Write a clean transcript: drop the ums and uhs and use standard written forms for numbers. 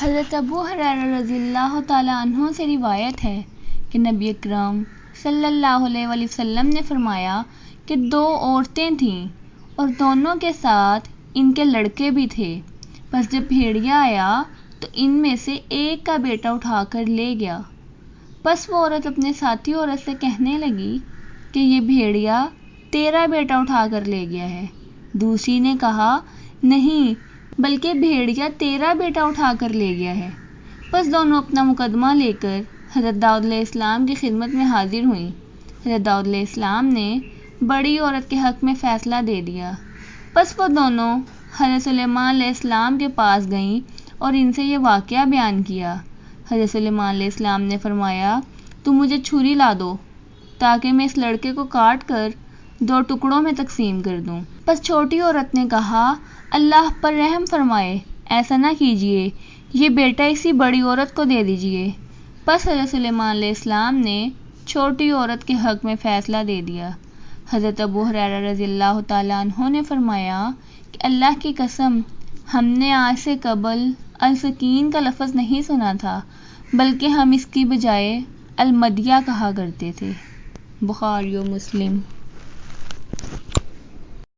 حضرت ابو ہریرہ رضی اللہ تعالیٰ عنہ سے روایت ہے کہ نبی اکرم صلی اللہ علیہ وآلہ وسلم نے فرمایا کہ 2 عورتیں تھیں اور دونوں کے ساتھ ان کے لڑکے بھی تھے۔ پس جب بھیڑیا آیا تو ان میں سے ایک کا بیٹا اٹھا کر لے گیا۔ پس وہ عورت اپنے ساتھی عورت سے کہنے لگی کہ یہ بھیڑیا تیرا بیٹا اٹھا کر لے گیا ہے۔ دوسری نے کہا نہیں، بلکہ بھیڑیا تیرا بیٹا اٹھا کر لے گیا ہے۔ پس دونوں اپنا مقدمہ لے کر حضرت داؤد علیہ السلام کی خدمت میں حاضر ہوئیں۔ حضرت داؤد علیہ السلام نے بڑی عورت کے حق میں فیصلہ دے دیا۔ پس وہ دونوں حضرت سلیمان علیہ السلام کے پاس گئیں اور ان سے یہ واقعہ بیان کیا۔ حضرت سلیمان علیہ السلام نے فرمایا تم مجھے چھری لا دو تاکہ میں اس لڑکے کو کاٹ کر 2 ٹکڑوں میں تقسیم کر دوں۔ پس چھوٹی عورت نے کہا اللہ پر رحم فرمائے، ایسا نہ کیجیے، یہ بیٹا اسی بڑی عورت کو دے دیجیے۔ پس حضرت سلیمان علیہ السلام نے چھوٹی عورت کے حق میں فیصلہ دے دیا۔ حضرت ابو ہریرہ رضی اللہ تعالیٰ عنہ نے فرمایا کہ اللہ کی قسم ہم نے آج سے قبل السکین کا لفظ نہیں سنا تھا، بلکہ ہم اس کی بجائے المدیہ کہا کرتے تھے۔ بخاری و مسلم۔